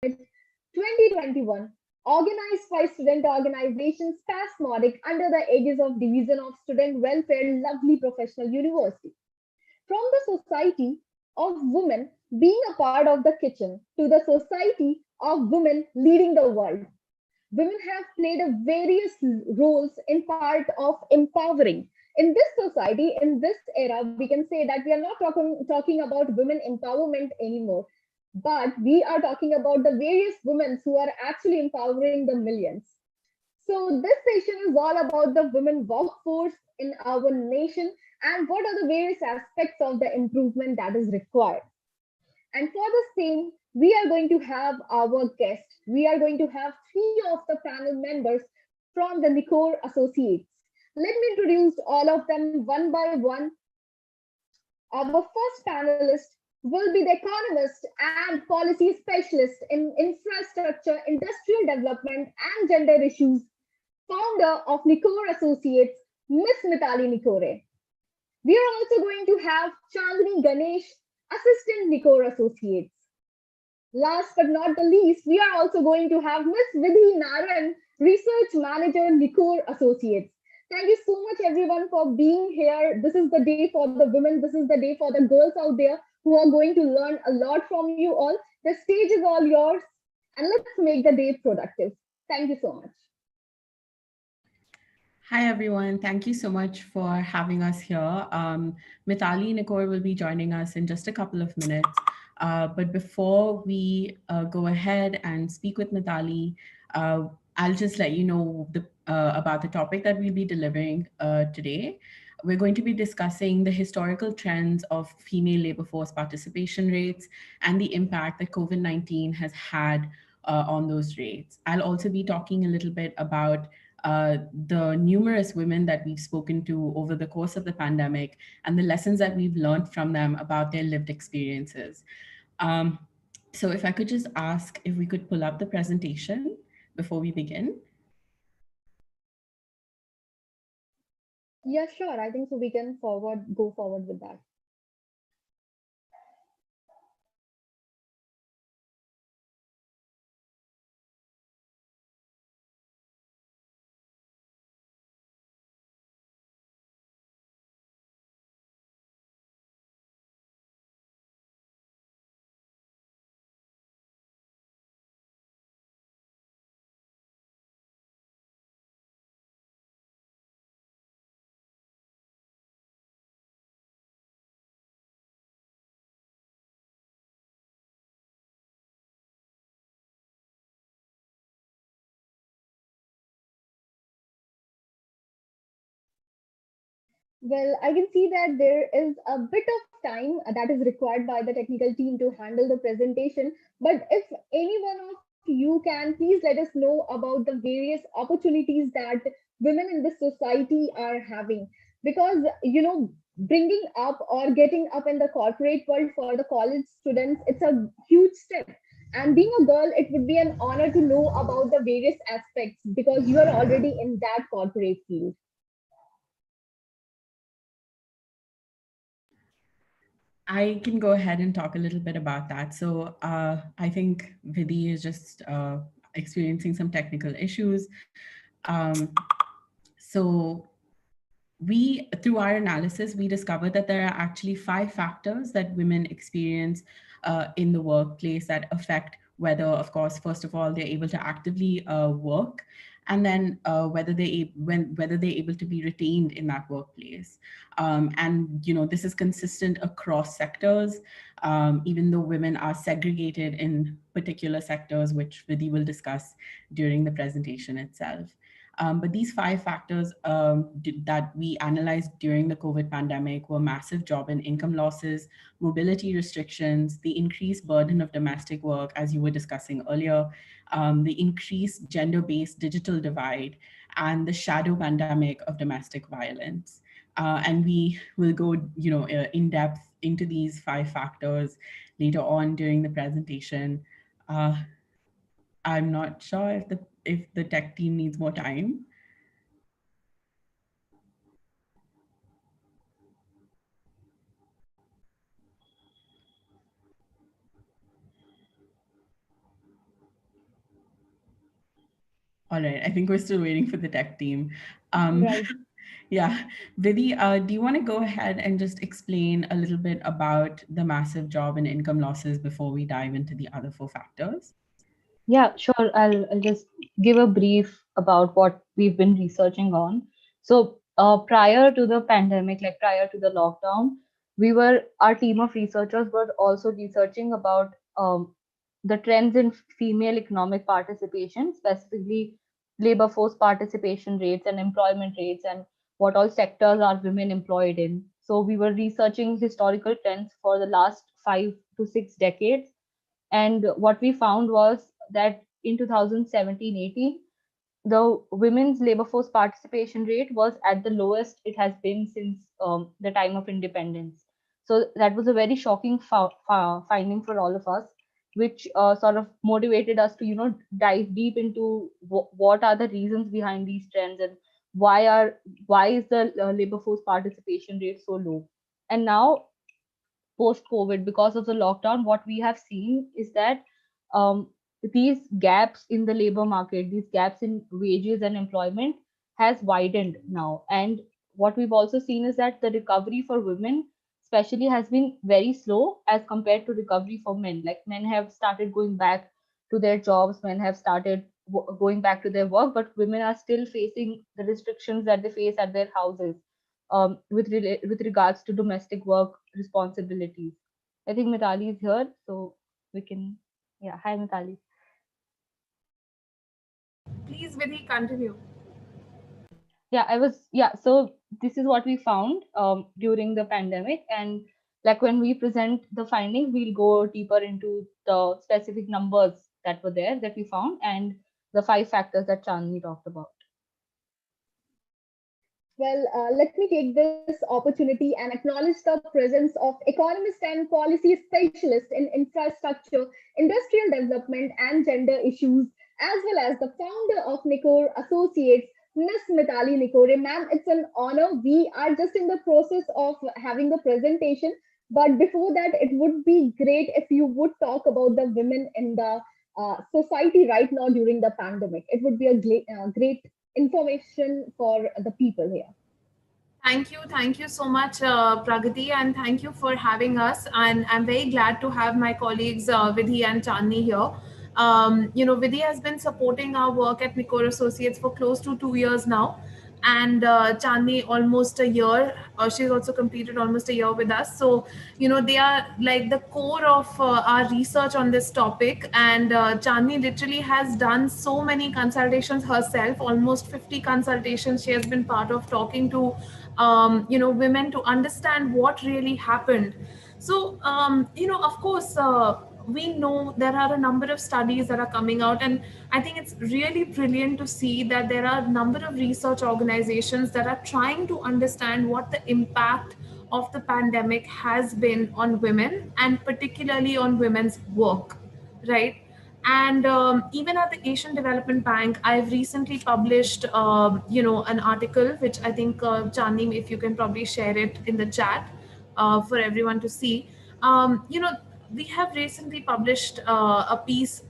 2021, organized by student organization Spasmodic under the aegis of Division of Student Welfare, Lovely Professional University. From the society of women being a part of the kitchen to the society of women leading the world, women have played a various roles in part of empowering. In this society, in this era, we can say that we are not talking about women empowerment anymore, but we are talking about the various women who are actually empowering the millions. So this session is all about the women workforce in our nation and what are the various aspects of the improvement that is required. And for the same, we are going to have our guest. We are going to have three of the panel members from the Nikore Associates. Let me introduce all of them one by one. Our first panelist will be the economist and policy specialist in infrastructure, industrial development, and gender issues, founder of Nikore Associates, Miss Mitali Nikore. We are also going to have Chandni Ganesh, Assistant Nikore Associates. Last but not the least, we are also going to have Miss Vidhi Naran, Research Manager, Nikore Associates. Thank you so much, everyone, for being here. This is the day for the women. This is the day for the girls out there who are going to learn a lot from you all. The stage is all yours, and let's make the day productive. Thank you so much. Hi, everyone. Thank you so much for having us here. Mitali Nikore will be joining us in just a couple of minutes. But before we go ahead and speak with Mitali, I'll just let you know about the topic that we'll be delivering today. We're going to be discussing the historical trends of female labor force participation rates and the impact that COVID-19 has had on those rates. I'll also be talking a little bit about the numerous women that we've spoken to over the course of the pandemic and the lessons that we've learned from them about their lived experiences. Um, so if I could just ask if we could pull up the presentation before we begin. Yeah, sure. I think so. We can go forward with that. Well, I can see that there is a bit of time that is required by the technical team to handle the presentation. But if any one of you can, please let us know about the various opportunities that women in this society are having. Because, bringing up or getting up in the corporate world for the college students, it's a huge step. And being a girl, it would be an honor to know about the various aspects because you are already in that corporate field. I can go ahead and talk a little bit about that. So I think Vidhi is just experiencing some technical issues. Um, so through our analysis, we discovered that there are actually 5 factors that women experience in the workplace that affect whether, of course, first of all, they're able to actively work, and then whether they're able to be retained in that workplace. And this is consistent across sectors, even though women are segregated in particular sectors, which Vidhi will discuss during the presentation itself. But these 5 factors that we analyzed during the COVID pandemic were massive job and income losses, mobility restrictions, the increased burden of domestic work, as you were discussing earlier, the increased gender-based digital divide, and the shadow pandemic of domestic violence. And we will go, in depth into these 5 factors later on during the presentation. Uh, I'm not sure if the tech team needs more time. All right, I think we're still waiting for the tech team. Um, Right. yeah, Vidhi, do you want to go ahead and just explain a little bit about the massive job and income losses before we dive into the other four factors? Yeah, sure. I'll just give a brief about what we've been researching on. So, prior to the pandemic, like prior to the lockdown, our team of researchers were also researching about the trends in female economic participation, specifically labor force participation rates and employment rates, and what all sectors are women employed in. So, we were researching historical trends for the last 5 to 6 decades, and what we found was that in 2017-18, the women's labor force participation rate was at the lowest it has been since the time of independence. So that was a very shocking finding for all of us, which sort of motivated us to, dive deep into what are the reasons behind these trends, and why is the labor force participation rate so low. And now, post COVID, because of the lockdown, what we have seen is that um, these gaps in the labor market, these gaps in wages and employment, has widened now. And what we've also seen is that the recovery for women, especially, has been very slow as compared to recovery for men. Like, men have started going back to their jobs, men have started going back to their work, but women are still facing the restrictions that they face at their houses, with regards to domestic work responsibilities. I think Mitali is here, so we can. Yeah, hi Mitali. Please, Vidhi, continue. Yeah, I was. Yeah, so this is what we found during the pandemic, and like when we present the findings, we'll go deeper into the specific numbers that were there that we found, and the 5 factors that Chandni talked about. Well, let me take this opportunity and acknowledge the presence of economist and policy specialist in infrastructure, industrial development, and gender issues, as well as the founder of Nikore Associates, Miss Mitali Nikore. Ma'am, it's an honor. We are just in the process of having the presentation, but before that, it would be great if you would talk about the women in the society right now during the pandemic. It would be a great information for the people here. Thank you so much, Pragati, and thank you for having us. And I'm very glad to have my colleagues Vidhi and Chandni here. Vidhi has been supporting our work at Nikore Associates for close to 2 years now, and Chandni almost a year. She's also completed almost a year with us. So, they are like the core of our research on this topic. And Chandni literally has done so many consultations herself, almost 50 consultations she has been part of, talking to women to understand what really happened. So of course, we know there are a number of studies that are coming out, and I think it's really brilliant to see that there are a number of research organizations that are trying to understand what the impact of the pandemic has been on women, and particularly on women's work, right? And even at the Asian Development Bank, I've recently published, an article which I think, Chandni, if you can probably share it in the chat for everyone to see. We have recently published a piece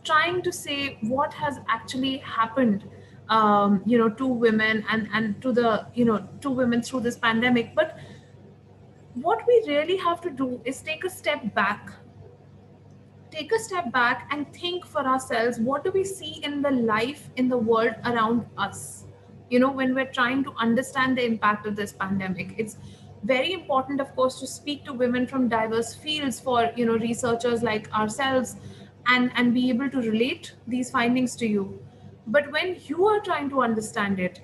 trying to say what has actually happened, to women, and to the, to women through this pandemic. But what we really have to do is take a step back and think for ourselves, what do we see in the life in the world around us, when we're trying to understand the impact of this pandemic. It's very important, of course, to speak to women from diverse fields, for researchers like ourselves, and be able to relate these findings to you. But when you are trying to understand it,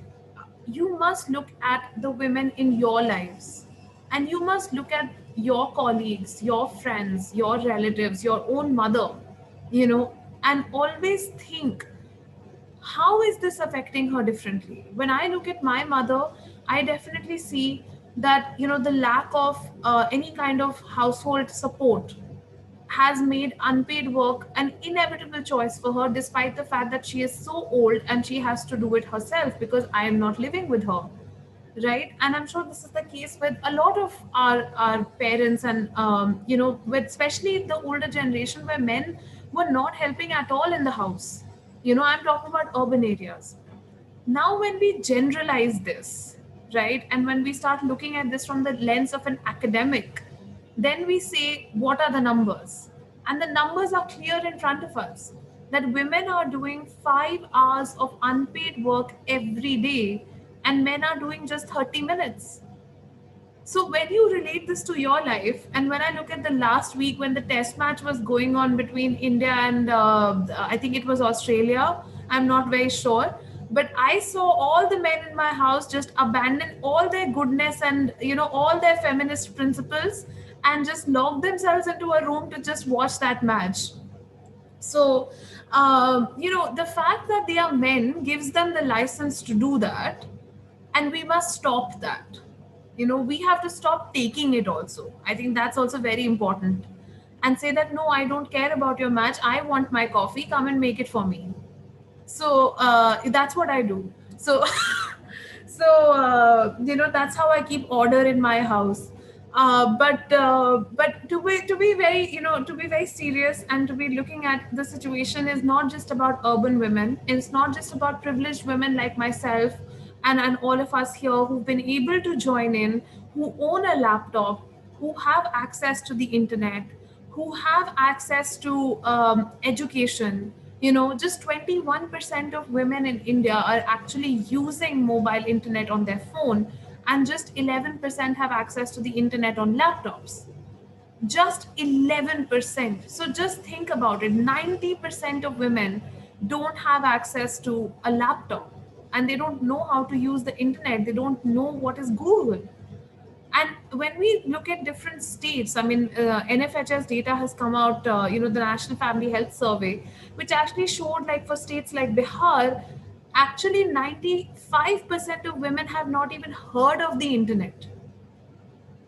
you must look at the women in your lives, and you must look at your colleagues, your friends, your relatives, your own mother, and always think, how is this affecting her differently? When I look at my mother, I definitely see that, the lack of any kind of household support has made unpaid work an inevitable choice for her, despite the fact that she is so old and she has to do it herself because I am not living with her. Right. And I'm sure this is the case with a lot of our parents, and, with especially the older generation, where men were not helping at all in the house. I'm talking about urban areas. Now, when we generalize this, right, and when we start looking at this from the lens of an academic, then we say, what are the numbers? And the numbers are clear in front of us that women are doing 5 hours of unpaid work every day, and men are doing just 30 minutes. So when you relate this to your life, and when I look at the last week when the test match was going on between India and I think it was Australia, I'm not very sure, but I saw all the men in my house just abandon all their goodness and all their feminist principles and just lock themselves into a room to just watch that match. So, the fact that they are men gives them the license to do that, and we must stop that. We have to stop taking it also. I think that's also very important. And say that, no, I don't care about your match. I want my coffee. Come and make it for me. So that's what I do. So that's how I keep order in my house. But to be very to be very serious and to be looking at the situation is not just about urban women. It's not just about privileged women like myself and all of us here who've been able to join in, who own a laptop, who have access to the internet, who have access to education. Just 21% of women in India are actually using mobile internet on their phone, and just 11% have access to the internet on laptops. Just 11%. So just think about it, 90% of women don't have access to a laptop, and they don't know how to use the internet, they don't know what is Google. And when we look at different states, I mean, NFHS data has come out, the National Family Health Survey, which actually showed, like, for states like Bihar, actually 95% of women have not even heard of the internet.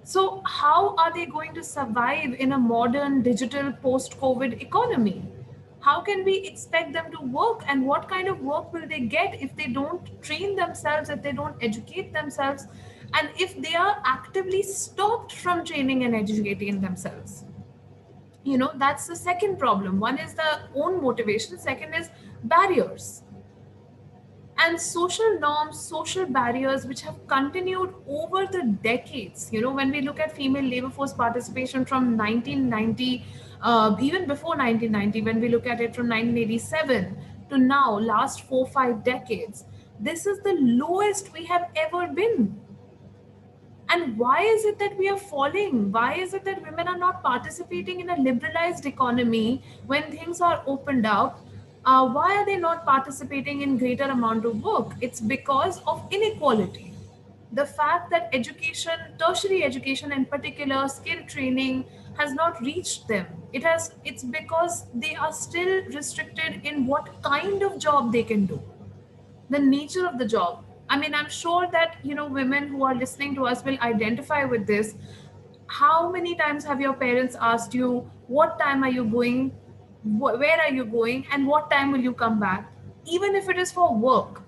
So, how are they going to survive in a modern digital post COVID economy? How can we expect them to work, and what kind of work will they get if they don't train themselves, if they don't educate themselves, and if they are actively stopped from training and educating themselves? That's the second problem. One is the own motivation, second is barriers and social norms, social barriers, which have continued over the decades. When we look at female labor force participation from 1990, even before 1990, when we look at it from 1987 to now, last 4 5 decades, this is the lowest we have ever been. And why is it that we are falling? Why is it that women are not participating in a liberalized economy when things are opened up? Why are they not participating in greater amount of work? It's because of inequality. The fact that education, tertiary education in particular, skill training has not reached them. It's because they are still restricted in what kind of job they can do, the nature of the job. I mean, I'm sure that women who are listening to us will identify with this. How many times have your parents asked you, what time are you going, where are you going, and what time will you come back? Even if it is for work,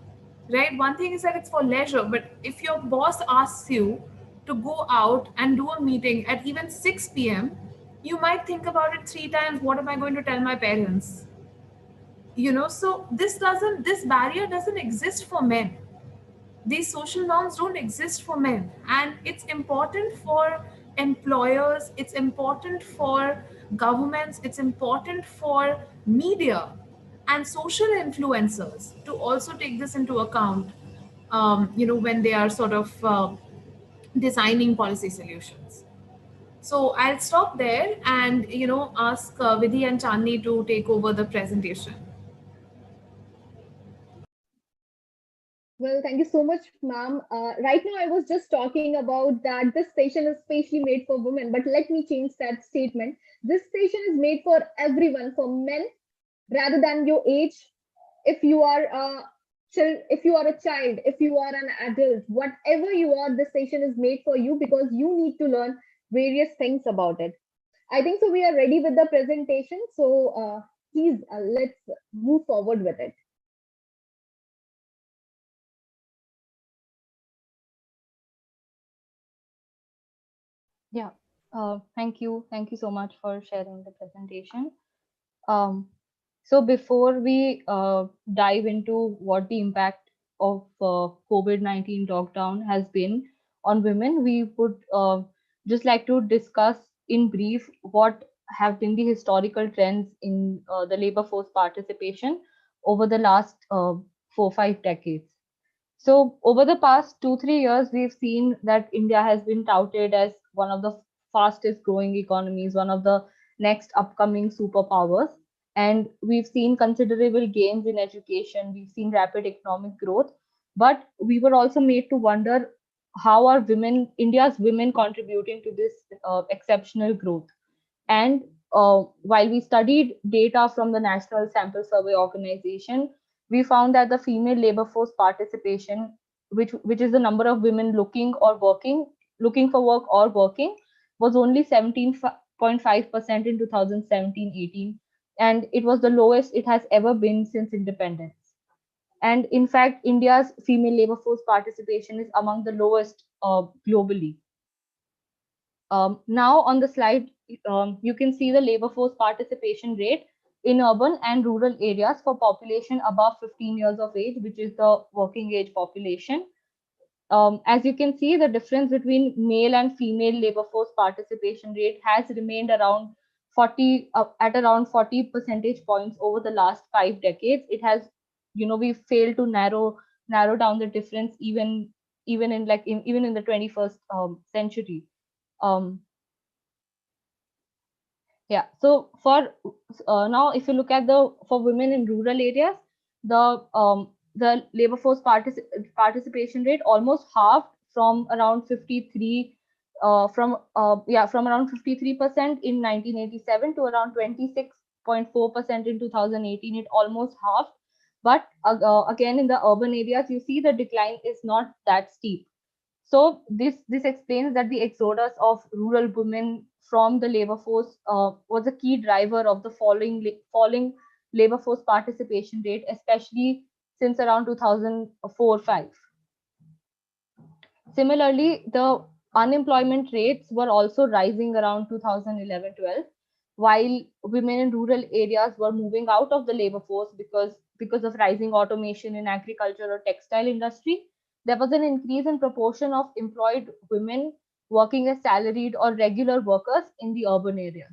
right? One thing is that it's for leisure, but if your boss asks you to go out and do a meeting at even 6 p.m., you might think about it 3 times. What am I going to tell my parents? So this barrier doesn't exist for men. These social norms don't exist for men, and it's important for employers, it's important for governments, it's important for media and social influencers to also take this into account, when they are sort of designing policy solutions. So I'll stop there and ask Vidhi and Chandni to take over the presentation. Well, thank you so much, ma'am. Right now, I was just talking about that this station is specially made for women, but let me change that statement. This station is made for everyone, for men, rather than your age. If you are if you are a child, if you are an adult, whatever you are, this station is made for you because you need to learn various things about it. I think so. We are ready with the presentation. So please let's move forward with it. Yeah. Thank you. Thank you so much for sharing the presentation. Um, So before we dive into what the impact of COVID-19 lockdown has been on women, we would just like to discuss in brief what have been the historical trends in the labor force participation over the last 4-5 decades. So over the past 2-3 years, we've seen that India has been touted as one of the fastest growing economies, one of the next upcoming superpowers. And we've seen considerable gains in education, we've seen rapid economic growth, but we were also made to wonder how are women, India's women, contributing to this exceptional growth. And while we studied data from the National Sample Survey Organization, we found that the female labor force participation, which is the number of women looking for work or working, was only 17.5% in 2017-18, and it was the lowest it has ever been since independence. And in fact, India's female labor force participation is among the lowest globally. Now on the slide, you can see the labor force participation rate in urban and rural areas for population above 15 years of age, which is the working age population. As you can see, the difference between male and female labor force participation rate has remained around 40 at around 40 percentage points over the last 5 decades. It has, we failed to narrow down the difference even in even in the 21st century. Um, Yeah. So for now, if you look at the for women in rural areas, the labor force participation rate almost halved from around 53 from around 53% in 1987 to around 26.4% in 2018. It almost halved. But again, in the urban areas, you see the decline is not that steep. So this explains that the exodus of rural women from the labor force was a key driver of the falling labor force participation rate, especially since around 2004-5. Similarly, the unemployment rates were also rising around 2011-12, while women in rural areas were moving out of the labor force because of rising automation in agriculture or textile industry. There was an increase in proportion of employed women working as salaried or regular workers in the urban areas.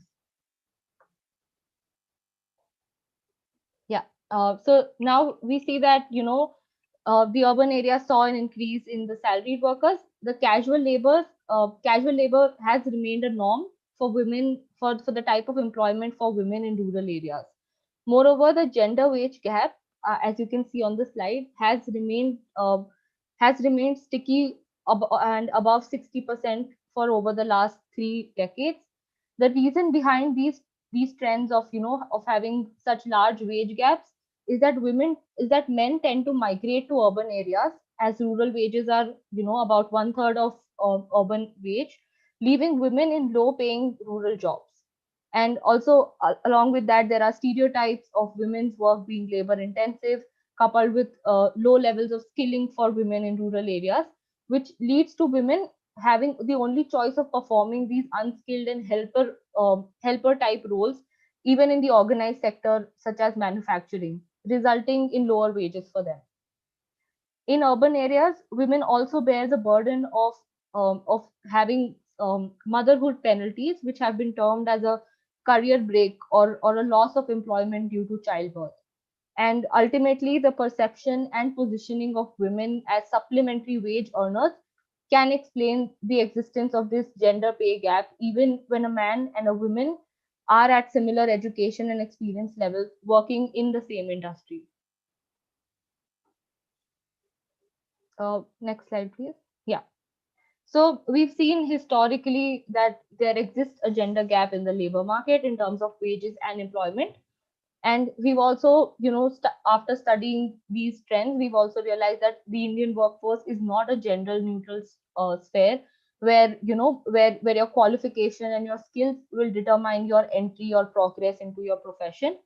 Yeah. So now we see that, the urban areas saw an increase in the salaried workers. The casual labor has remained a norm for women for the type of employment for women in rural areas. Moreover, the gender wage gap, as you can see on the slide, has remained sticky and above 60% for over the last 3 decades. The reason behind these trends of of having such large wage gaps is that men tend to migrate to urban areas, as rural wages are about one third of urban wage, leaving women in low paying rural jobs. And also, along with that, there are stereotypes of women's work being labor intensive, coupled with low levels of skilling for women in rural areas, which leads to women having the only choice of performing these unskilled and helper type roles, even in the organized sector such as manufacturing, resulting in lower wages for them. In urban areas, women also bear the burden of having motherhood penalties, which have been termed as a career break or a loss of employment due to childbirth. And ultimately, the perception and positioning of women as supplementary wage earners can explain the existence of this gender pay gap, even when a man and a woman are at similar education and experience levels working in the same industry. Next slide, please. Yeah. So we've seen historically that there exists a gender gap in the labor market in terms of wages and employment. And we've also, after studying these trends, we've also realized that the Indian workforce is not a gender neutral sphere where, where your qualification and your skills will determine your entry or progress into your profession.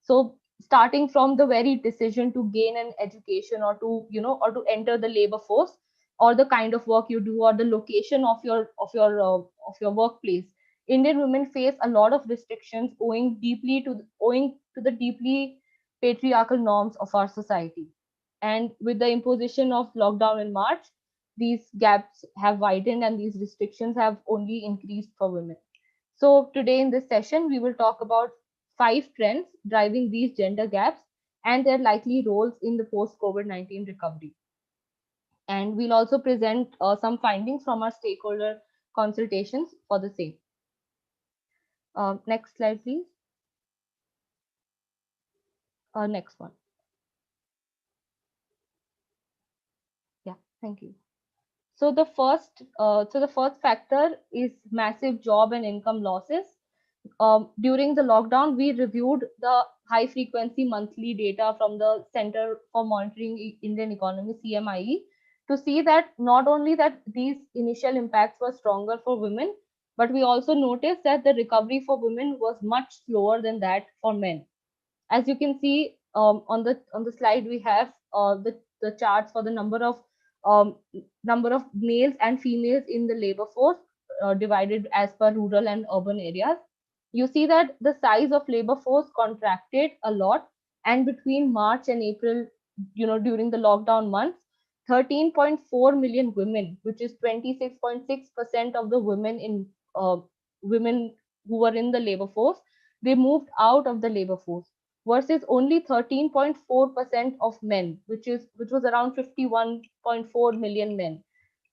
So starting from the very decision to gain an education or to enter the labor force, or the kind of work you do, or the location of your workplace, Indian women face a lot of restrictions owing to the deeply patriarchal norms of our society. And with the imposition of lockdown in March, these gaps have widened and these restrictions have only increased for women. So today in this session, we will talk about 5 trends driving these gender gaps and their likely roles in the post-COVID-19 recovery. And we'll also present some findings from our stakeholder consultations for the same. Next slide, please. Next one. Yeah, thank you. So the first factor is massive job and income losses. During the lockdown, we reviewed the high frequency monthly data from the Center for Monitoring Indian Economy (CMIE) to see that not only that these initial impacts were stronger for women, but we also noticed that the recovery for women was much slower than that for men. As you can see on the slide, we have the charts for the um, number of males and females in the labor force divided as per rural and urban areas. You see that the size of labor force contracted a lot, and between March and April, during the lockdown months, 13.4 million women, which is 26.6% of the women who were in the labor force, they moved out of the labor force versus only 13.4% of men, which was around 51.4 million men.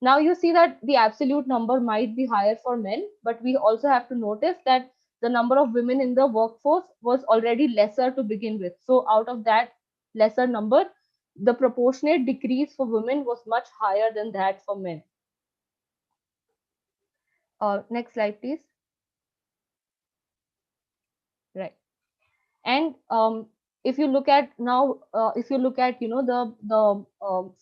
Now you see that the absolute number might be higher for men, but we also have to notice that the number of women in the workforce was already lesser to begin with. So out of that lesser number, the proportionate decrease for women was much higher than that for men. Next slide, please. Right. And if you look at now, if you look at the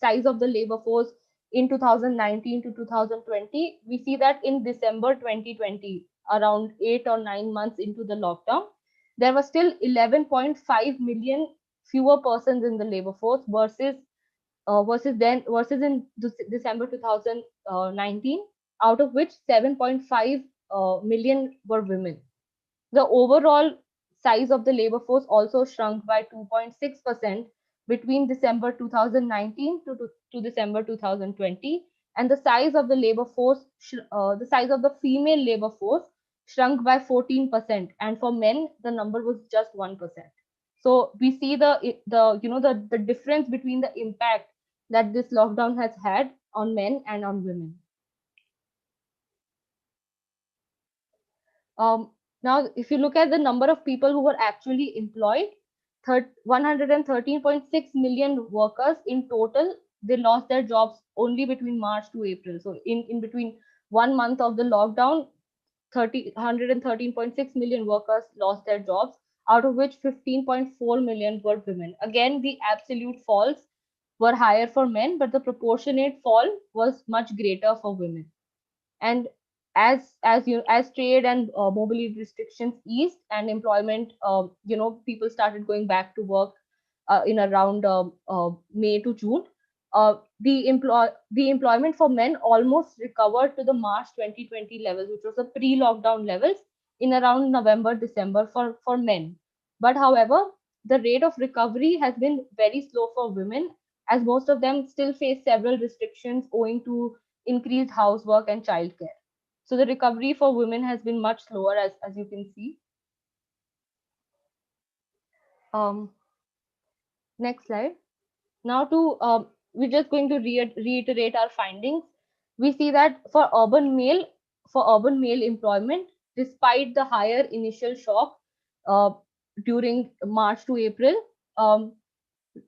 size of the labor force in 2019 to 2020, we see that in December 2020, around 8 or 9 months into the lockdown, there were still 11.5 million fewer persons in the labor force versus in December 2019, out of which 7.5 million were women. The overall size of the labor force also shrunk by 2.6% between December 2019 to December 2020, and the size of the the size of the female labor force shrunk by 14%, and for men the number was just 1%. So we see the difference between the impact that this lockdown has had on men and on women. Um, Now, if you look at the number of people who were actually employed, 113.6 million workers in total, they lost their jobs only between March to April. So in between 1 month of the lockdown, 113.6 million workers lost their jobs, out of which 15.4 million were women. Again, the absolute falls were higher for men, but the proportionate fall was much greater for women. And as trade and mobility restrictions eased and employment, people started going back to work in around May to June. The employment for men almost recovered to the March 2020 levels, which was the pre-lockdown levels, in around November, December for men. But however, the rate of recovery has been very slow for women, as most of them still face several restrictions owing to increased housework and childcare. So the recovery for women has been much slower, as you can see. Next slide. Now we're just going to reiterate our findings. We see that for urban male employment, despite the higher initial shock uh, during March to April,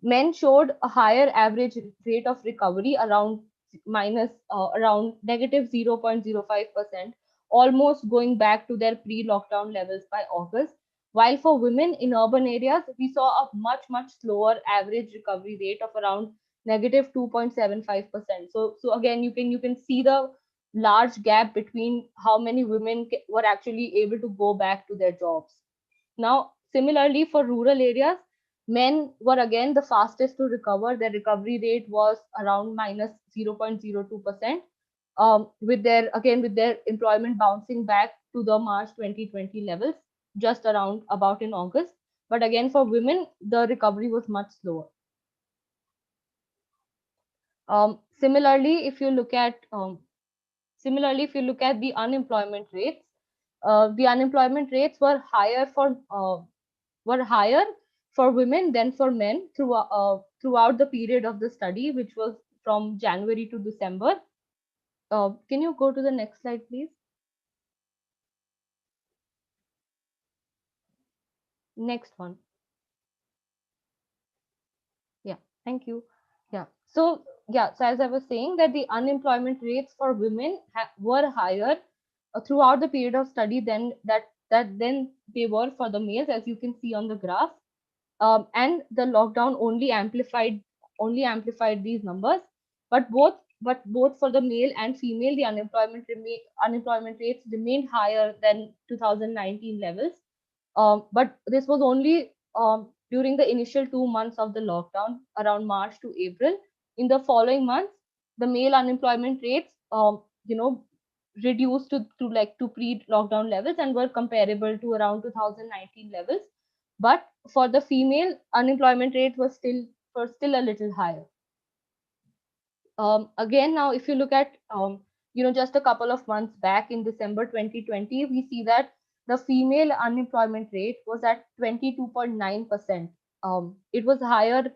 men showed a higher average rate of recovery around negative 0.05%, almost going back to their pre-lockdown levels by August. While for women in urban areas, we saw a much slower average recovery rate of around negative 2.75%. So again, you can see the large gap between how many women were actually able to go back to their jobs. Now, similarly for rural areas, men were again the fastest to recover. Their recovery rate was around minus 0.02%, with their employment bouncing back to the March 2020 levels just around about in August. But again, for women, the recovery was much slower. Similarly, if you look at the unemployment rates, the unemployment rates were higher for women than for men throughout the period of the study, which was from January to December. Can you go to the next slide, please? Next one. Yeah, thank you. Yeah. So as I was saying, that the unemployment rates for women were higher throughout the period of study than they were for the males, as you can see on the graph. And the lockdown only amplified these numbers. But both for the male and female, the unemployment rates remained higher than 2019 levels. But this was only during the initial 2 months of the lockdown, around March to April. In the following months, the male unemployment rates, reduced to pre-lockdown levels and were comparable to around 2019 levels. But for the female, unemployment rate was still a little higher. Again, now if you look at just a couple of months back in December 2020, we see that the female unemployment rate was at 22.9%. It was higher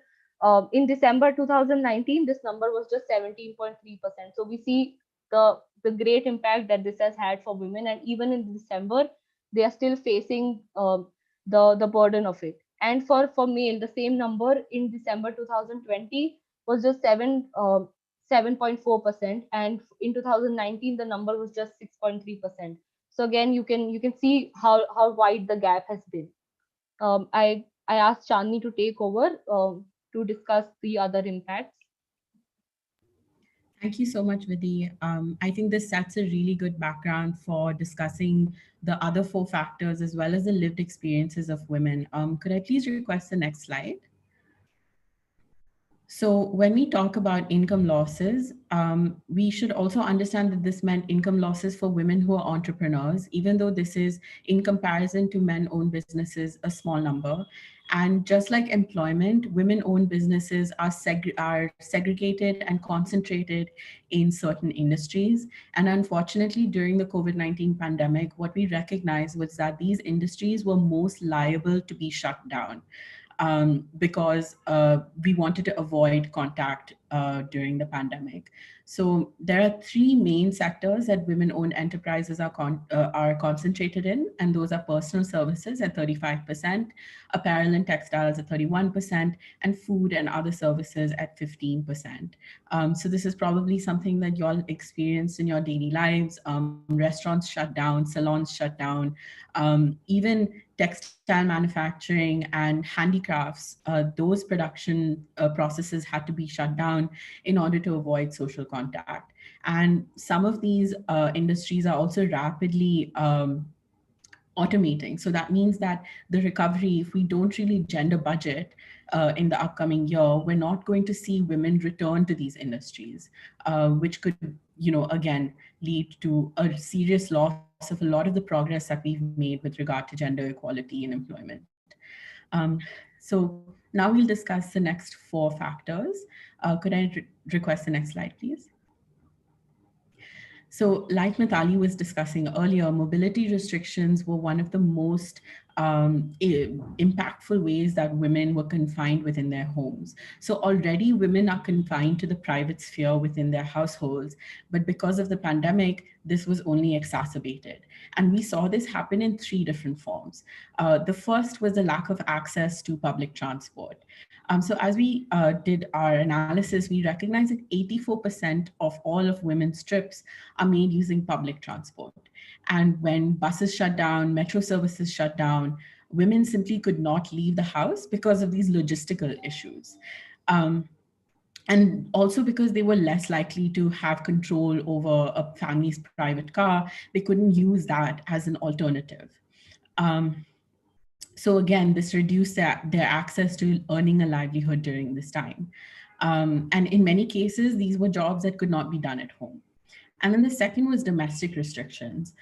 in December 2019. This number was just 17.3%. So we see the great impact that this has had for women, and even in December, they are still facing the burden of it. And for male, the same number in December 2020 was just 7.4%, and in 2019 the number was just 6.3%. So again, you can see how wide the gap has been. I asked Chandni to take over to discuss the other impacts. Thank you so much, Vidhi. I think this sets a really good background for discussing the other four factors as well as the lived experiences of women. Could I please request the next slide? So when we talk about income losses, we should also understand that this meant income losses for women who are entrepreneurs, even though this is, in comparison to men-owned businesses, a small number. And just like employment, women-owned businesses are segregated and concentrated in certain industries. And unfortunately, during the COVID-19 pandemic, what we recognized was that these industries were most liable to be shut down. Because we wanted to avoid contact during the pandemic. So there are three main sectors that women-owned enterprises are concentrated in, and those are personal services at 35%, apparel and textiles at 31%, and food and other services at 15%. So this is probably something that you all experienced in your daily lives. Restaurants shut down, salons shut down, even textile manufacturing and handicrafts, those production processes had to be shut down in order to avoid social contact. And some of these industries are also rapidly automating. So that means that the recovery, if we don't really gender budget in the upcoming year, we're not going to see women return to these industries, which could, again, lead to a serious loss of a lot of the progress that we've made with regard to gender equality in employment. So now we'll discuss the next four factors. Could I request the next slide, please? So like Mitali was discussing earlier, mobility restrictions were one of the most impactful ways that women were confined within their homes. So already women are confined to the private sphere within their households, but because of the pandemic, this was only exacerbated. And we saw this happen in three different forms. The first was the lack of access to public transport. So as we did our analysis, we recognized that 84% of all of women's trips are made using public transport. And when buses shut down, metro services shut down, women simply could not leave the house because of these logistical issues. And also because they were less likely to have control over a family's private car, they couldn't use that as an alternative. So again, this reduced their access to earning a livelihood during this time. And in many cases, these were jobs that could not be done at home. And then the second was domestic restrictions.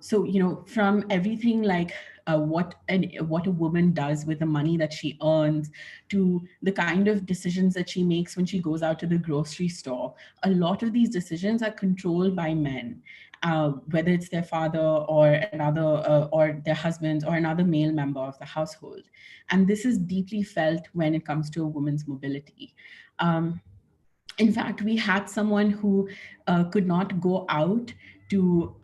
So, from everything like what a woman does with the money that she earns, to the kind of decisions that she makes when she goes out to the grocery store. A lot of these decisions are controlled by men, whether it's their father or another, or their husbands or another male member of the household. And this is deeply felt when it comes to a woman's mobility. In fact, we had someone who could not go out to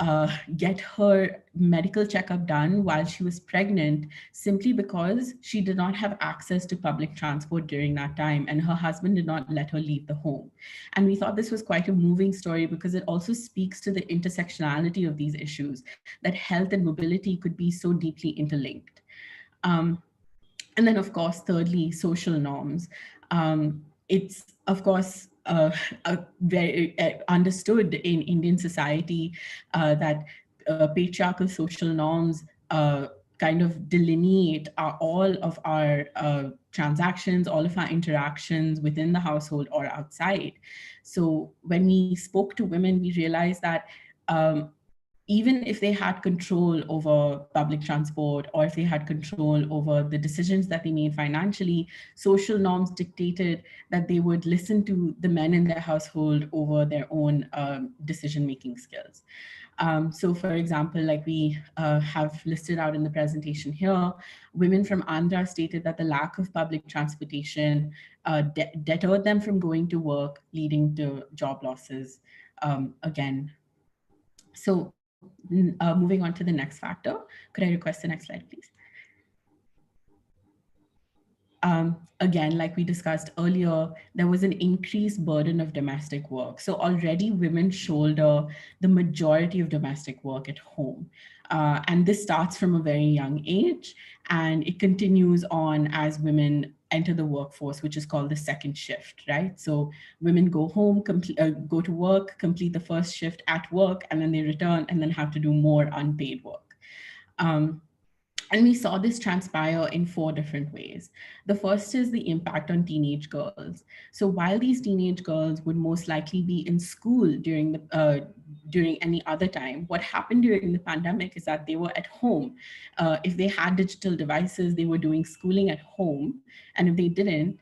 get her medical checkup done while she was pregnant, simply because she did not have access to public transport during that time, and her husband did not let her leave the home. And we thought this was quite a moving story, because it also speaks to the intersectionality of these issues, that health and mobility could be so deeply interlinked. And then, of course, thirdly, social norms. It's, of course, very understood in Indian society that patriarchal social norms kind of delineate all of our transactions, all of our interactions within the household or outside. So when we spoke to women, we realized that even if they had control over public transport, or if they had control over the decisions that they made financially, social norms dictated that they would listen to the men in their household over their own decision-making skills. So for example, like we have listed out in the presentation here, women from Andhra stated that the lack of public transportation deterred them from going to work, leading to job losses again. So moving on to the next factor, could I request the next slide, please? Again, like we discussed earlier, there was an increased burden of domestic work. So already women shoulder the majority of domestic work at home. And this starts from a very young age, and it continues on as women enter the workforce, which is called the second shift, right? So women go home, go to work, complete the first shift at work, and then they return and then have to do more unpaid work. And we saw this transpire in 4 different ways. The first is the impact on teenage girls. So while these teenage girls would most likely be in school during any other time, what happened during the pandemic is that they were at home. If they had digital devices, they were doing schooling at home. And if they didn't,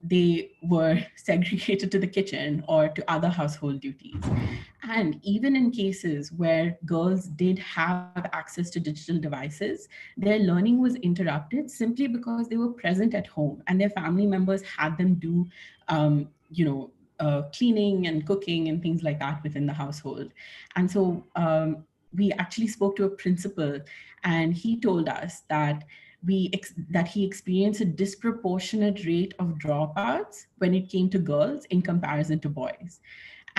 they were segregated to the kitchen or to other household duties. And even in cases where girls did have access to digital devices, their learning was interrupted simply because they were present at home and their family members had them do, cleaning and cooking and things like that within the household. And so we actually spoke to a principal, and he told us that he experienced a disproportionate rate of dropouts when it came to girls in comparison to boys.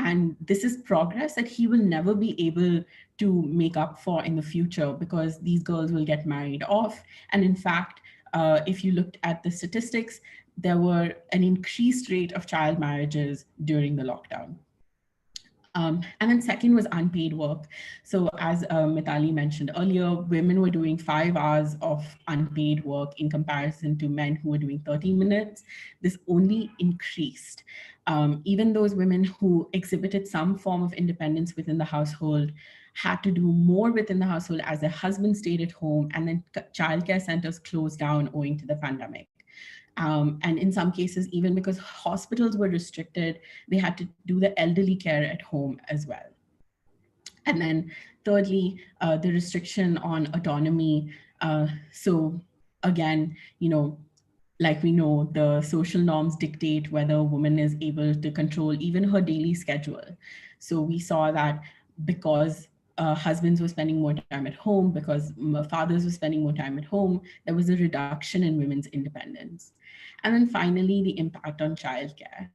And this is progress that he will never be able to make up for in the future, because these girls will get married off. And in fact, if you looked at the statistics, there were an increased rate of child marriages during the lockdown. And then second was unpaid work. So as Mitali mentioned earlier, women were doing 5 hours of unpaid work in comparison to men who were doing 30 minutes. This only increased. Even those women who exhibited some form of independence within the household had to do more within the household as their husband stayed at home, and then childcare centers closed down owing to the pandemic. And in some cases, even because hospitals were restricted, they had to do the elderly care at home as well. And then thirdly, the restriction on autonomy. So again, like we know, the social norms dictate whether a woman is able to control even her daily schedule. So we saw that because husbands were spending more time at home, because fathers were spending more time at home, there was a reduction in women's independence. And then finally, the impact on childcare.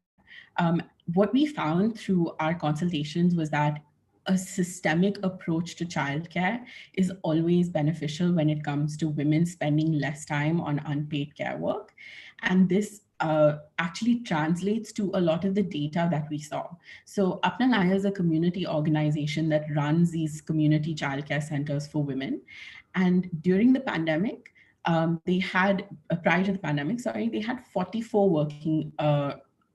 What we found through our consultations was that a systemic approach to childcare is always beneficial when it comes to women spending less time on unpaid care work. And this actually translates to a lot of the data that we saw. So Apna Laya is a community organization that runs these community childcare centers for women. And during the pandemic, they had, prior to the pandemic, they had 44 working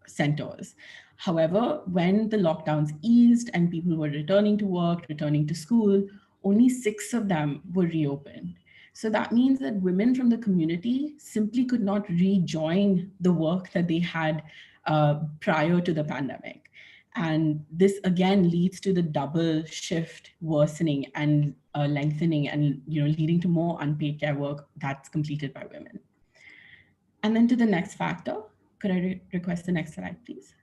centers. However, when the lockdowns eased and people were returning to work, returning to school, only 6 of them were reopened. So that means that women from the community simply could not rejoin the work that they had prior to the pandemic. And this again leads to the double shift worsening and lengthening, and leading to more unpaid care work that's completed by women. And then to the next factor, could I request the next slide, please?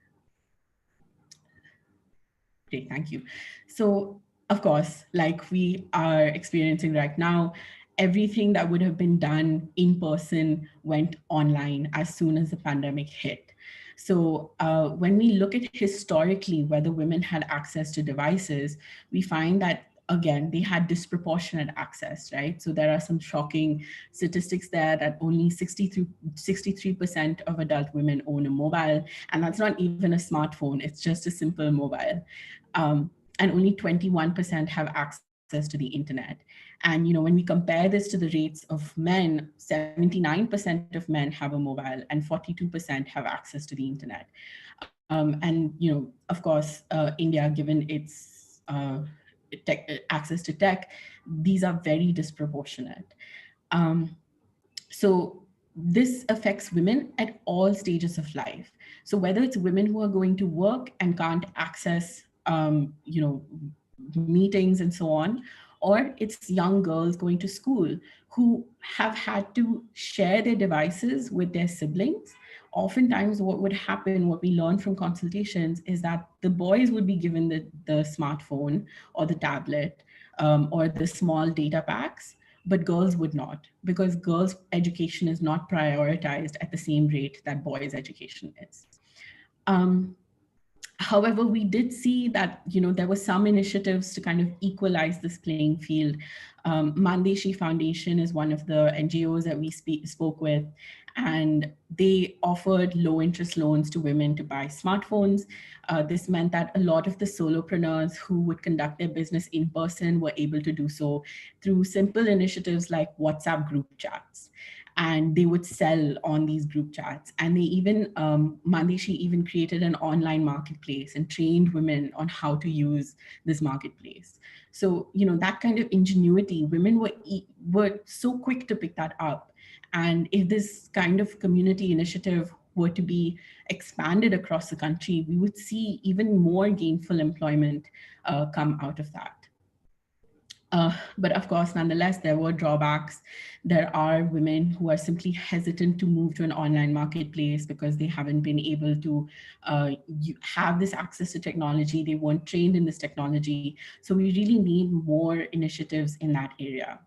Great, thank you. So, of course, like we are experiencing right now, everything that would have been done in person went online as soon as the pandemic hit. So when we look at historically whether women had access to devices, we find that again, they had disproportionate access, right? So there are some shocking statistics there that only 63% of adult women own a mobile, and that's not even a smartphone, it's just a simple mobile. And only 21% have access to the internet. And when we compare this to the rates of men, 79% of men have a mobile and 42% have access to the internet. And of course, India, given its access to tech, these are very disproportionate. So this affects women at all stages of life. So whether it's women who are going to work and can't access, meetings and so on, or it's young girls going to school who have had to share their devices with their siblings. Oftentimes what would happen, what we learn from consultations, is that the boys would be given the smartphone or the tablet or the small data packs, but girls would not, because girls' education is not prioritized at the same rate that boys' education is. However, we did see that there were some initiatives to kind of equalize this playing field. Mandeshi Foundation is one of the NGOs that we spoke with, and they offered low interest loans to women to buy smartphones. This meant that a lot of the solopreneurs who would conduct their business in person were able to do so through simple initiatives like WhatsApp group chats. And they would sell on these group chats. And they even, Mandeshi even created an online marketplace and trained women on how to use this marketplace. So, that kind of ingenuity, women were so quick to pick that up. And if this kind of community initiative were to be expanded across the country, we would see even more gainful employment come out of that. But of course, nonetheless, there were drawbacks. There are women who are simply hesitant to move to an online marketplace because they haven't been able to have this access to technology. They weren't trained in this technology. So we really need more initiatives in that area.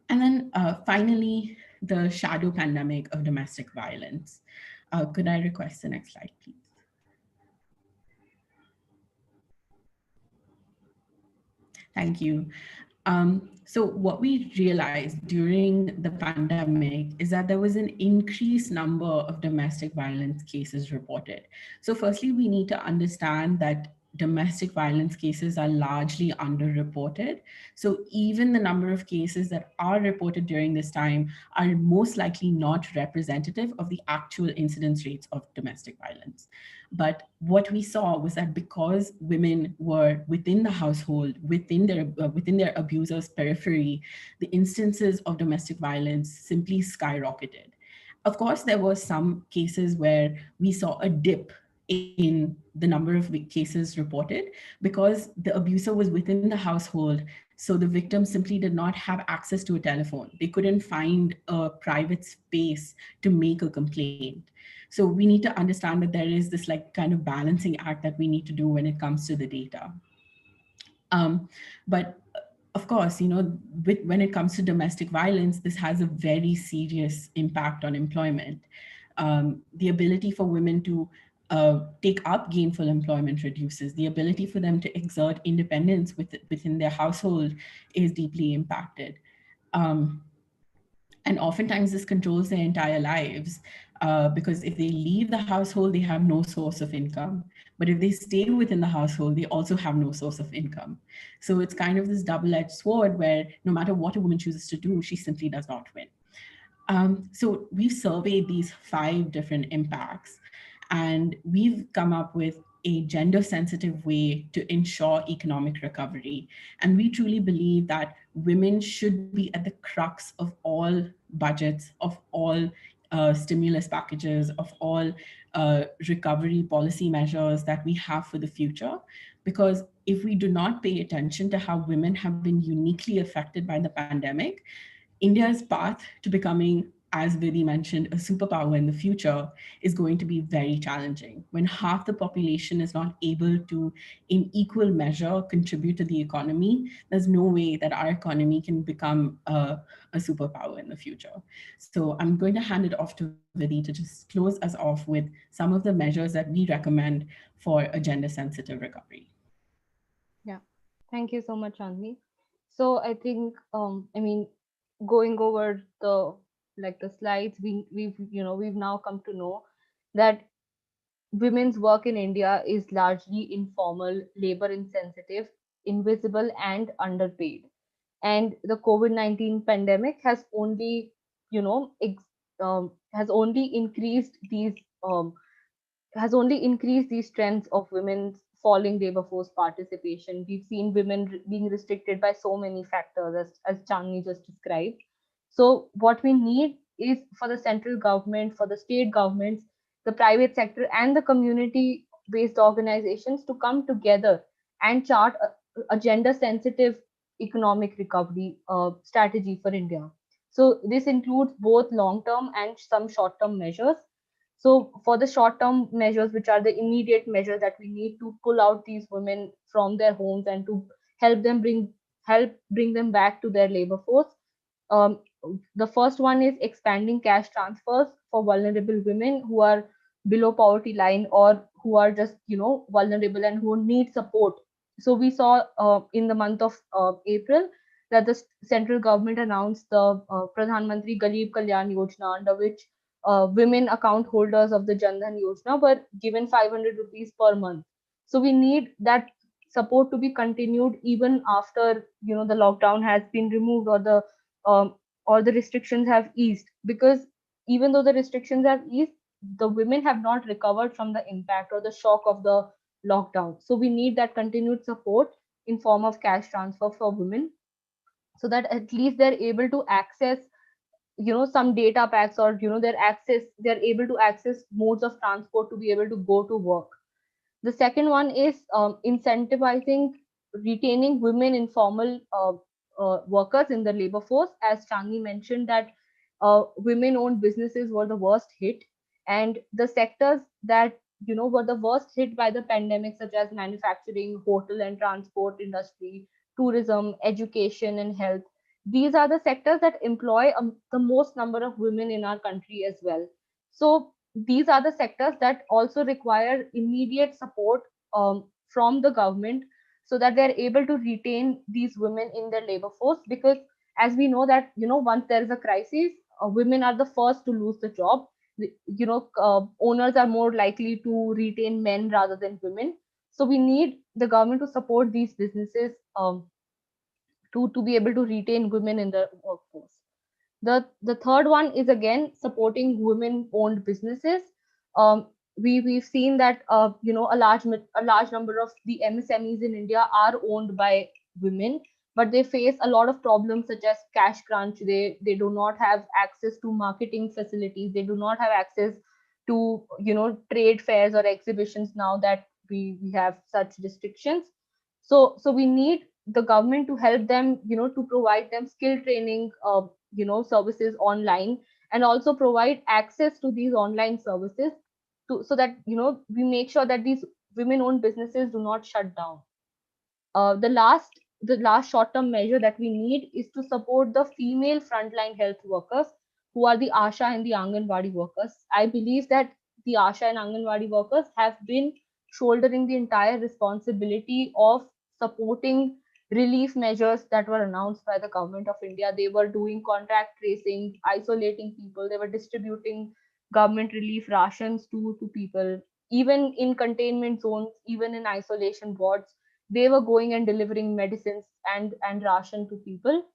And then finally, the shadow pandemic of domestic violence. Could I request the next slide, please? Thank you. So what we realized during the pandemic is that there was an increased number of domestic violence cases reported. So firstly, we need to understand that domestic violence cases are largely underreported. So even the number of cases that are reported during this time are most likely not representative of the actual incidence rates of domestic violence. But what we saw was that because women were within the household, within their abuser's periphery, the instances of domestic violence simply skyrocketed. Of course, there were some cases where we saw a dip in the number of cases reported because the abuser was within the household. So the victim simply did not have access to a telephone. They couldn't find a private space to make a complaint. So we need to understand that there is this like kind of balancing act that we need to do when it comes to the data. But of course, when it comes to domestic violence, this has a very serious impact on employment. The ability for women to take up gainful employment reduces. The ability for them to exert independence within their household is deeply impacted. And oftentimes this controls their entire lives because if they leave the household, they have no source of income. But if they stay within the household, they also have no source of income. So it's kind of this double-edged sword where no matter what a woman chooses to do, she simply does not win. So we've surveyed these 5 different impacts, and we've come up with a gender sensitive way to ensure economic recovery. And we truly believe that women should be at the crux of all budgets, of all stimulus packages, of all recovery policy measures that we have for the future. Because if we do not pay attention to how women have been uniquely affected by the pandemic, India's path to becoming, as Vidhi mentioned, a superpower in the future is going to be very challenging. When half the population is not able to, in equal measure, contribute to the economy, there's no way that our economy can become a superpower in the future. So I'm going to hand it off to Vidhi to just close us off with some of the measures that we recommend for a gender sensitive recovery. Yeah. Thank you so much, Chandni. So I think, I mean, going over the the slides, we've now come to know that women's work in India is largely informal, labor insensitive, invisible, and underpaid. And the COVID-19 pandemic has only, has only increased um, these trends of women's falling labor force participation. We've seen women being restricted by so many factors, as Chandni just described. So, what we need is for the central government, for the state governments, the private sector, and the community based organizations to come together and chart a gender sensitive economic recovery strategy for India. So, this includes both long term and some short term measures. So for the short term measures, which are the immediate measures that we need to pull out these women from their homes and to help bring them back to their labor force. Um, the first one is expanding cash transfers for vulnerable women who are below poverty line or who are just vulnerable and who need support. So we saw in the month of April that the central government announced the Pradhan Mantri Garib Kalyan Yojana, under which women account holders of the Jan Dhan Yojana were given 500 rupees per month. So we need that support to be continued even after the lockdown has been removed um, or the restrictions have eased, because even though the restrictions have eased, the women have not recovered from the impact or the shock of the lockdown. So we need that continued support in form of cash transfer for women, so that at least they're able to access some data packs, or they're able to access modes of transport to be able to go to work. The second one is incentivizing retaining women informal workers in the labor force. As Changi mentioned, that women owned businesses were the worst hit, and the sectors that were the worst hit by the pandemic, such as manufacturing, hotel and transport industry, tourism, education and health, these are the sectors that employ the most number of women in our country as well. So these are the sectors that also require immediate support from the government, so that they're able to retain these women in their labor force. Because as we know that once there is a crisis, women are the first to lose the job. Owners are more likely to retain men rather than women. So we need the government to support these businesses, to be able to retain women in the workforce. The third one is again supporting women owned businesses. We've seen that a large number of the MSMEs in India are owned by women, but they face a lot of problems such as cash crunch. They do not have access to marketing facilities. They do not have access to trade fairs or exhibitions, now that we have such restrictions. So we need the government to help them, to provide them skill training, services online, and also provide access to these online services, so that we make sure that these women owned businesses do not shut down. The last short term measure that we need is to support the female frontline health workers, who are the ASHA and the Anganwadi workers. I believe that the ASHA and Anganwadi workers have been shouldering the entire responsibility of supporting relief measures that were announced by the government of India. They were doing contact tracing, isolating people, they were distributing government relief rations to people, even in containment zones, even in isolation wards. They were going and delivering medicines and ration to people.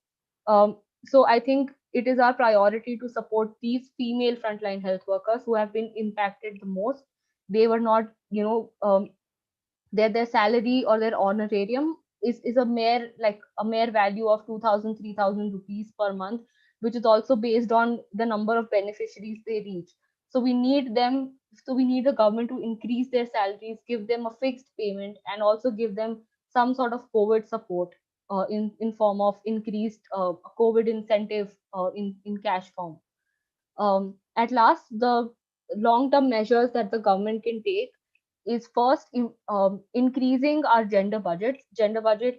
So I think it is our priority to support these female frontline health workers who have been impacted the most. They were not Their salary or their honorarium is a mere value of 2000 3000 rupees per month, which is also based on the number of beneficiaries they reach. So we need them, so we need the government to increase their salaries, give them a fixed payment, and also give them some sort of COVID support, in form of increased COVID incentive, in cash form. At last, the long term measures that the government can take is first increasing our gender budgets. Gender budgets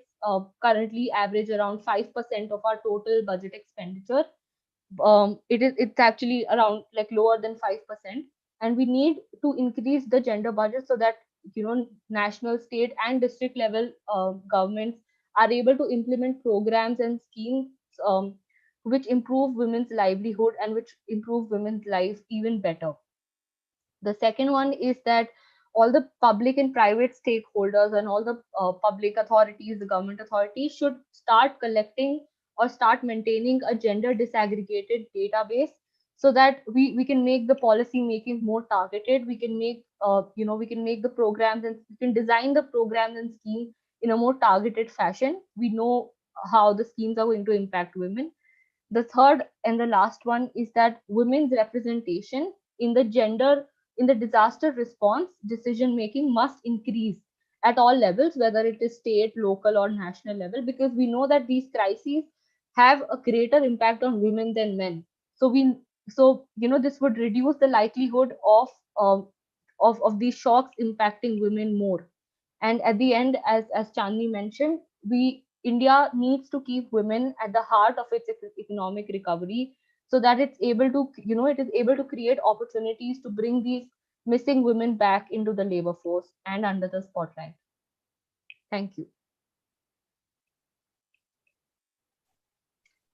currently average around 5% of our total budget expenditure. It's actually around like lower than 5%, and we need to increase the gender budget so that national, state, and district level governments are able to implement programs and schemes, um, which improve women's livelihood and which improve women's life even better. The second one is that all the public and private stakeholders and all the public authorities, the government authorities, should start collecting or start maintaining a gender disaggregated database, so that we can make the policy making more targeted. We can make we can make the programs, and we can design the programs and schemes in a more targeted fashion. We know how the schemes are going to impact women. The third and the last one is that women's representation in the gender in the disaster response decision making must increase at all levels, whether it is state, local, or national level, because we know that these crises have a greater impact on women than men. So this would reduce the likelihood of these shocks impacting women more. And at the end, as Chandni mentioned, we India needs to keep women at the heart of its economic recovery, so that it is able to create opportunities to bring these missing women back into the labor force and under the spotlight. Thank you.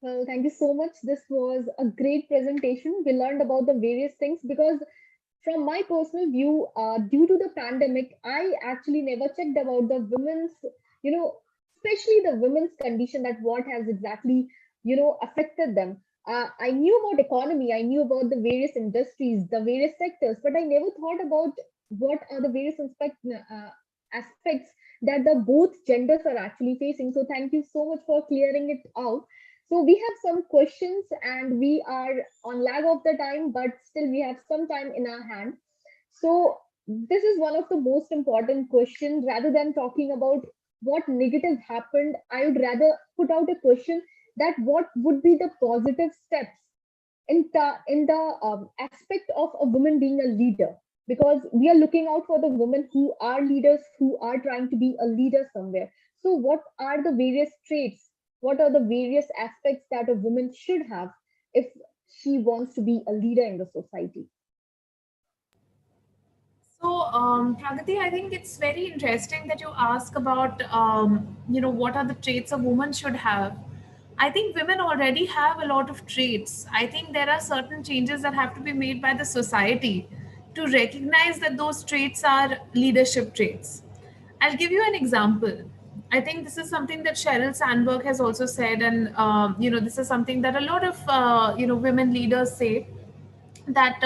Well, thank you so much. This was a great presentation. We learned about the various things because, from my personal view, due to the pandemic, I actually never checked about the women's, especially the women's condition, that what has exactly, affected them. I knew about economy, I knew about the various industries, the various sectors, but I never thought about what are the various aspects that the both genders are actually facing. So thank you so much for clearing it out. So we have some questions and we are on lag of the time, but still we have some time in our hand. So this is one of the most important questions. Rather than talking about what negative happened, I would rather put out a question that what would be the positive steps in the aspect of a woman being a leader, because we are looking out for the women who are leaders, who are trying to be a leader somewhere. So what are the various traits, what are the various aspects that a woman should have if she wants to be a leader in the society? So, Pragati, I think it's very interesting that you ask about, what are the traits a woman should have. I think women already have a lot of traits. I think there are certain changes that have to be made by the society to recognize that those traits are leadership traits. I'll give you an example. I think this is something that Sheryl Sandberg has also said, and this is something that a lot of women leaders say, that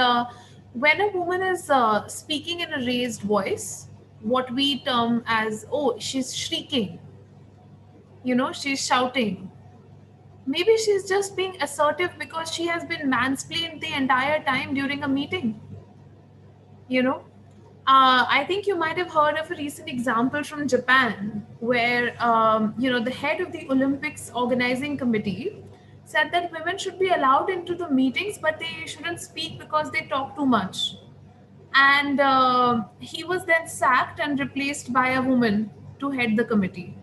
when a woman is speaking in a raised voice, what we term as, oh, she's shrieking, she's shouting. Maybe she's just being assertive because she has been mansplained the entire time during a meeting. you know I think you might have heard of a recent example from Japan where the head of the Olympics organizing committee said that women should be allowed into the meetings, but they shouldn't speak because they talk too much. And he was then sacked and replaced by a woman to head the committee.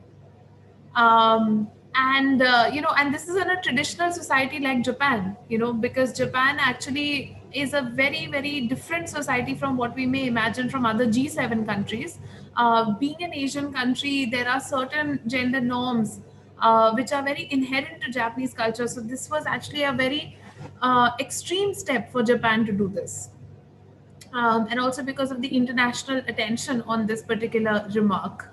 And this is in a traditional society like Japan, because Japan actually is a very, very different society from what we may imagine from other G7 countries. Being an Asian country, there are certain gender norms which are very inherent to Japanese culture. So this was actually a very extreme step for Japan to do this. And also because of the international attention on this particular remark.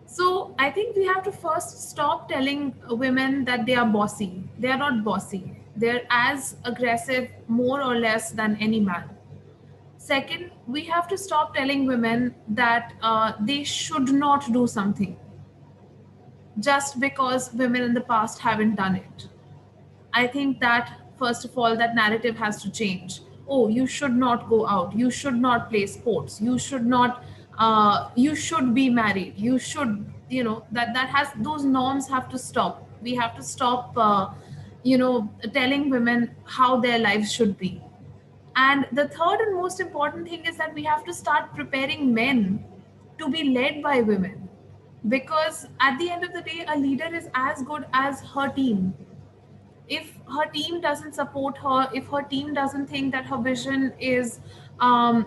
So I think we have to first stop telling women that they are bossy. They are not bossy. They're as aggressive, more or less, than any man. Second, we have to stop telling women that they should not do something just because women in the past haven't done it. I think that, first of all, that narrative has to change. Oh, you should not go out. You should not play sports. You should not. You should be married. You should. That has, those norms have to stop. We have to stop. Telling women how their lives should be. And the third and most important thing is that we have to start preparing men to be led by women, because at the end of the day, a leader is as good as her team. If her team doesn't support her, if her team doesn't think that her vision is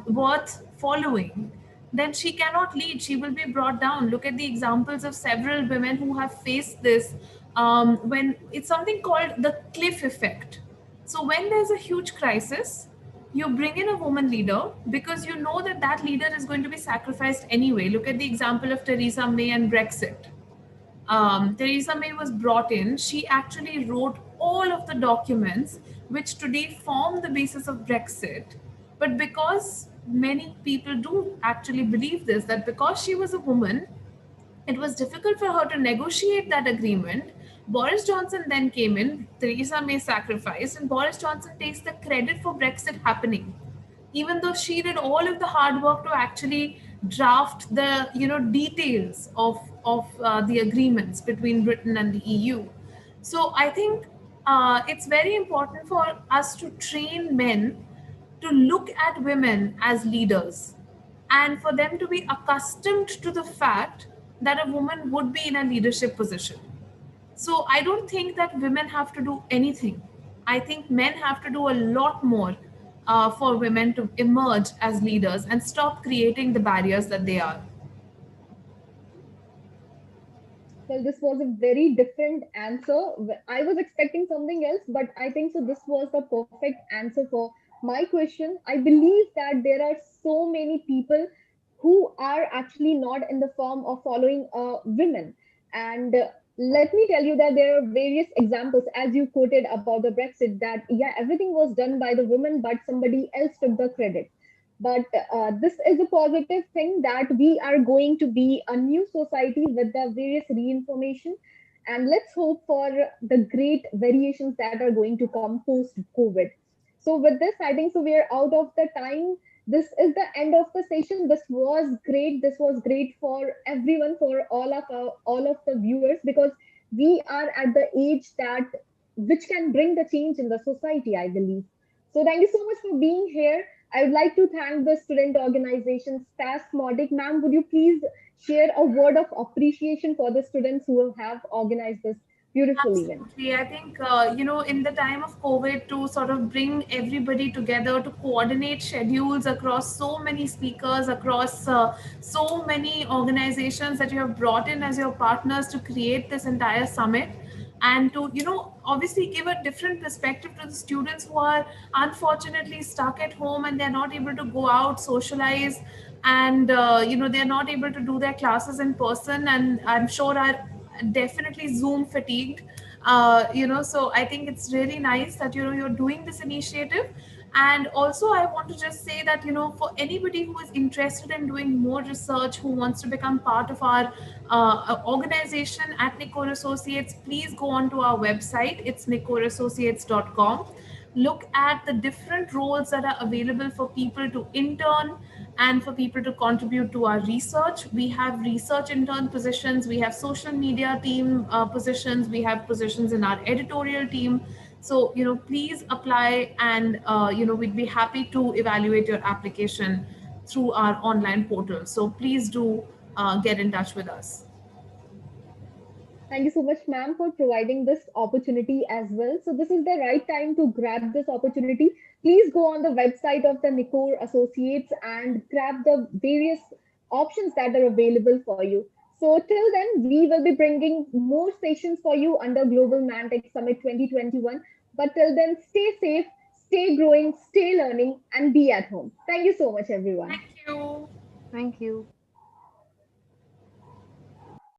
worth following, then she cannot lead. She will be brought down. Look at the examples of several women who have faced this, when it's something called the cliff effect. So when there's a huge crisis, you bring in a woman leader because you know that that leader is going to be sacrificed anyway. Look at the example of Theresa May and Brexit. Theresa May was brought in. She actually wrote all of the documents which today form the basis of Brexit. But because many people do actually believe this, that because she was a woman, it was difficult for her to negotiate that agreement. Boris Johnson then came in, Theresa May sacrificed, and Boris Johnson takes the credit for Brexit happening, even though she did all of the hard work to actually draft the details of the agreements between Britain and the EU. So I think it's very important for us to train men to look at women as leaders, and for them to be accustomed to the fact that a woman would be in a leadership position. So I don't think that women have to do anything. I think men have to do a lot more for women to emerge as leaders and stop creating the barriers that they are. Well, this was a very different answer. I was expecting something else, but I think so. This was the perfect answer for my question. I believe that there are so many people who are actually not in the form of following women. And let me tell you that there are various examples, as you quoted about the Brexit, that yeah, everything was done by the woman, but somebody else took the credit. But this is a positive thing that we are going to be a new society with the various reinformation. And let's hope for the great variations that are going to come post COVID. So, with this, I think so we are out of the time. This is the end of the session. This was great. This was great for everyone, for all of the viewers, because we are at the age that which can bring the change in the society, I believe. So thank you so much for being here. I would like to thank the student organization Spasmodic. Ma'am, would you please share a word of appreciation for the students who have organized this beautiful event? Absolutely. I think, in the time of COVID, to sort of bring everybody together, to coordinate schedules across so many speakers, across so many organizations that you have brought in as your partners to create this entire summit, and to, obviously give a different perspective to the students who are unfortunately stuck at home and they're not able to go out, socialize, and, they're not able to do their classes in person. And I'm sure are definitely Zoom fatigued. So I think it's really nice that you're doing this initiative. And also, I want to just say that, for anybody who is interested in doing more research, who wants to become part of our organization at Nikore Associates, please go on to our website. It's nikoreassociates.com. Look at the different roles that are available for people to intern and for people to contribute to our research. We have research intern positions, we have social media team positions, we have positions in our editorial team. So, please apply, and, we'd be happy to evaluate your application through our online portal. So please do get in touch with us. Thank you so much, ma'am, for providing this opportunity as well. So this is the right time to grab this opportunity. Please go on the website of the Nikore Associates and grab the various options that are available for you. So till then, we will be bringing more sessions for you under Global ManTech Summit 2021. But till then, stay safe, stay growing, stay learning, and be at home. Thank you so much, everyone. Thank you. Thank you.